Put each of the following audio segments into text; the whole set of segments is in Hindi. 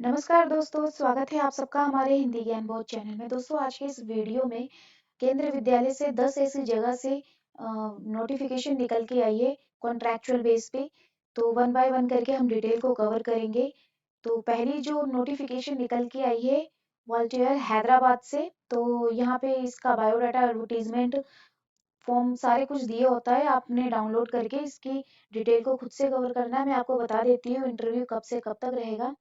नमस्कार दोस्तों, स्वागत है आप सबका हमारे हिंदी ज्ञान बोध चैनल में। दोस्तों, आज के इस वीडियो में केंद्रीय विद्यालय से 10 ऐसी जगह से नोटिफिकेशन निकल के आई है कॉन्ट्रैक्चुअल बेस पे। तो वन बाय वन करके हम डिटेल को कवर करेंगे। तो पहली जो नोटिफिकेशन निकल के आई है वॉलटियर हैदराबाद से। तो यहाँ पे इसका बायोडाटा, एडवर्टीजमेंट, फॉर्म सारे कुछ दिए होता है। आपने डाउनलोड करके इसकी डिटेल को खुद से कवर करना है। मैं आपको बता देती हूँ इंटरव्यू कब से कब तक रहेगा।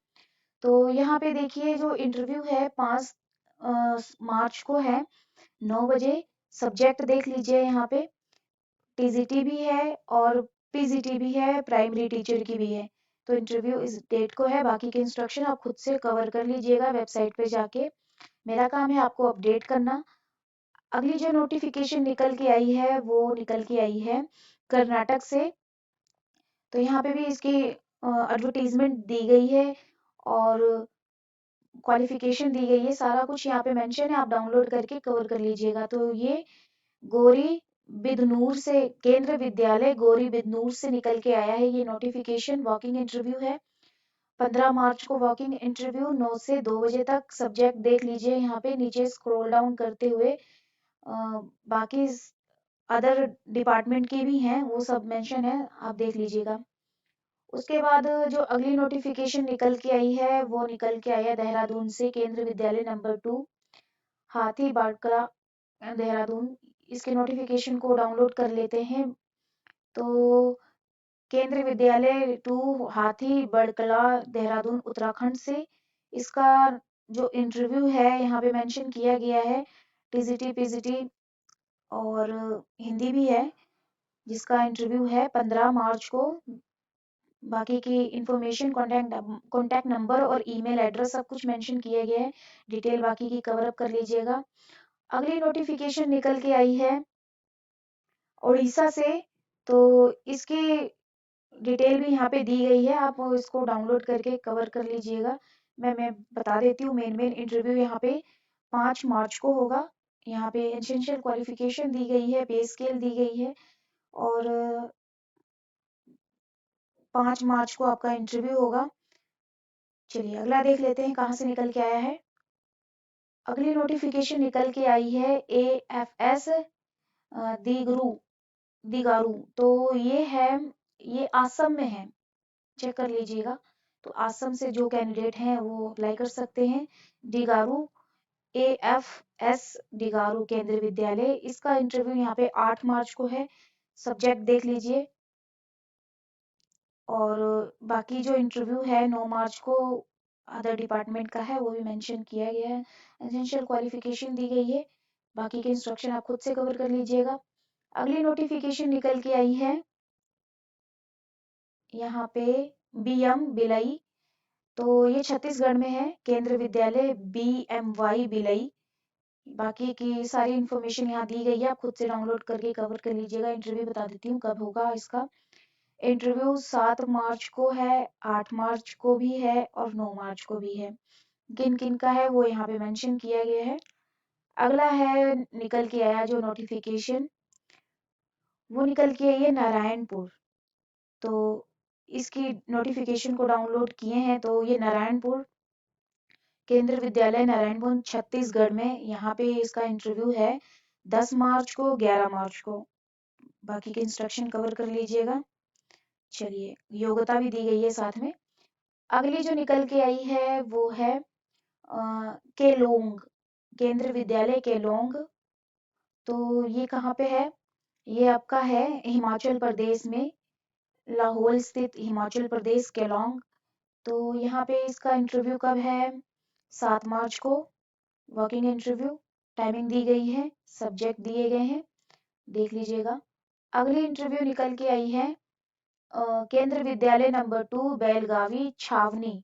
तो यहाँ पे देखिए, जो इंटरव्यू है 5 मार्च को है, 9 बजे। सब्जेक्ट देख लीजिए, यहाँ पे टीजीटी भी है और पीजीटी भी है, प्राइमरी टीचर की भी है। तो इंटरव्यू इस डेट को है। बाकी के इंस्ट्रक्शन आप खुद से कवर कर लीजिएगा वेबसाइट पे जाके। मेरा काम है आपको अपडेट करना। अगली जो नोटिफिकेशन निकल के आई है वो निकल के आई है कर्नाटक से। तो यहाँ पे भी इसकी एडवर्टीजमेंट दी गई है और क्वालिफिकेशन दी गई है। सारा कुछ यहाँ पे मेंशन है, आप डाउनलोड करके कवर कर लीजिएगा। तो ये गोरी बिदनूर से, केंद्र विद्यालय गोरी बिदनूर से निकल के आया है ये नोटिफिकेशन। वॉकिंग इंटरव्यू है 15 मार्च को। वॉकिंग इंटरव्यू 9 से 2 बजे तक। सब्जेक्ट देख लीजिए, यहाँ पे नीचे स्क्रॉल डाउन करते हुए बाकी अदर डिपार्टमेंट के भी हैं, वो सब मेंशन है, आप देख लीजिएगा। उसके बाद जो अगली नोटिफिकेशन निकल के आई है वो निकल के आया देहरादून से, केंद्र विद्यालय नंबर 2 हाथी बाड़कला देहरादून। इसके नोटिफिकेशन को डाउनलोड कर लेते हैं। तो केंद्र विद्यालय 2 हाथी बड़कला देहरादून उत्तराखंड से। इसका जो इंटरव्यू है यहाँ पे मेंशन किया गया है, टीजीटी पीजीटी और हिंदी भी है, जिसका इंटरव्यू है 15 मार्च को। बाकी की इंफॉर्मेशन, कॉन्टैक्ट नंबर और ईमेल एड्रेस सब कुछ मेंशन किया गया है। डिटेल बाकी की कवर अप कर लीजिएगा। अगली नोटिफिकेशन निकल के आई है उड़ीसा से। तो इसकी डिटेल भी यहाँ पे दी गई है, आप इसको डाउनलोड करके कवर कर लीजिएगा। मैं बता देती हूँ, मेन इंटरव्यू यहाँ पे 5 मार्च को होगा। यहाँ पे एसेंशियल क्वालिफिकेशन दी गई है, पे स्केल दी गई है और 5 मार्च को आपका इंटरव्यू होगा। चलिए अगला देख लेते हैं कहाँ से निकल के आया है। अगली नोटिफिकेशन निकल के आई है AFS दिगरू दिगारू। तो ये है, ये आसम में है, चेक कर लीजिएगा। तो आसम से जो कैंडिडेट हैं वो अप्लाई कर सकते हैं। डिगारू, AFS डिगारू केंद्रीय विद्यालय। इसका इंटरव्यू यहाँ पे 8 मार्च को है। सब्जेक्ट देख लीजिए और बाकी जो इंटरव्यू है 9 मार्च को अदर डिपार्टमेंट का है, वो भी मेंशन किया गया है। एसेंशियल क्वालिफिकेशन दी गई है। बाकी के इंस्ट्रक्शन आप खुद से कवर कर लीजिएगा। अगली नोटिफिकेशन निकल के आई है यहाँ पे BM भिलई। तो ये छत्तीसगढ़ में है, केंद्र विद्यालय BMY भिलई। बाकी की सारी इंफॉर्मेशन यहाँ दी गई है, आप खुद से डाउनलोड करके कवर कर लीजिएगा। इंटरव्यू बता देती हूँ कब होगा इसका। इंटरव्यू 7 मार्च को है, 8 मार्च को भी है और 9 मार्च को भी है। किन किन का है वो यहाँ पे मेंशन किया गया है। अगला है निकल के आया जो नोटिफिकेशन, वो निकल के आई है नारायणपुर। तो इसकी नोटिफिकेशन को डाउनलोड किए हैं। तो ये नारायणपुर केंद्र विद्यालय नारायणपुर छत्तीसगढ़ में, यहाँ पे इसका इंटरव्यू है 10 मार्च को, 11 मार्च को। बाकी के इंस्ट्रक्शन कवर कर लीजिएगा। चलिए योग्यता भी दी गई है साथ में। अगली जो निकल के आई है वो है केलोंग, केंद्र विद्यालय केलोंग। तो ये कहाँ पे है? ये आपका है हिमाचल प्रदेश में, लाहौल स्थित हिमाचल प्रदेश केलोंग। तो यहाँ पे इसका इंटरव्यू कब है? 7 मार्च को। वर्किंग इंटरव्यू, टाइमिंग दी गई है, सब्जेक्ट दिए गए हैं, देख लीजिएगा। अगली इंटरव्यू निकल के आई है केंद्र विद्यालय नंबर 2 बेलगावी छावनी।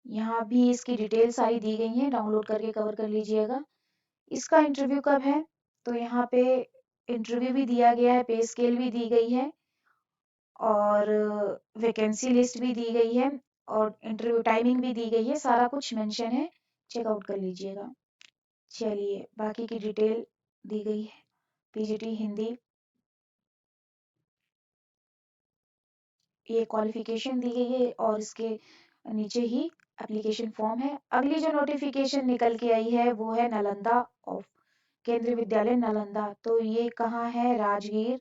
यहाँ भी इसकी डिटेल सारी दी गई है, डाउनलोड करके कवर कर लीजिएगा। इसका इंटरव्यू कब है? तो यहाँ पे इंटरव्यू भी दिया गया है, पे स्केल भी दी गई है और वैकेंसी लिस्ट भी दी गई है और इंटरव्यू टाइमिंग भी दी गई है। सारा कुछ मेंशन है, चेकआउट कर लीजिएगा। चलिए बाकी की डिटेल दी गई है। पीजीटी हिंदी, ये क्वालिफिकेशन दी गई है और इसके नीचे ही एप्लीकेशन फॉर्म है। अगली जो नोटिफिकेशन निकल के आई है वो है नालंदा ऑफ केंद्रीय विद्यालय नालंदा। तो ये कहाँ है? राजगीर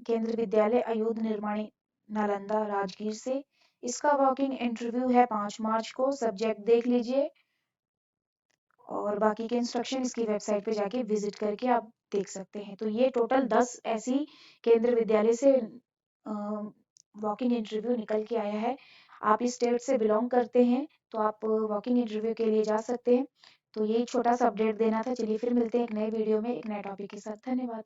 केंद्रीय विद्यालय अयुध निर्माणी नालंदा राजगीर से। इसका वॉकिंग इंटरव्यू है 5 मार्च को। सब्जेक्ट देख लीजिए और बाकी के इंस्ट्रक्शन इसकी वेबसाइट पे जाके विजिट करके आप देख सकते हैं। तो ये टोटल 10 ऐसी केंद्रीय विद्यालय से वॉकिंग इंटरव्यू निकल के आया है। आप इस स्टेट से बिलोंग करते हैं तो आप वॉकिंग इंटरव्यू के लिए जा सकते हैं। तो यही छोटा सा अपडेट देना था। चलिए फिर मिलते हैं एक नए वीडियो में एक नए टॉपिक के साथ। धन्यवाद।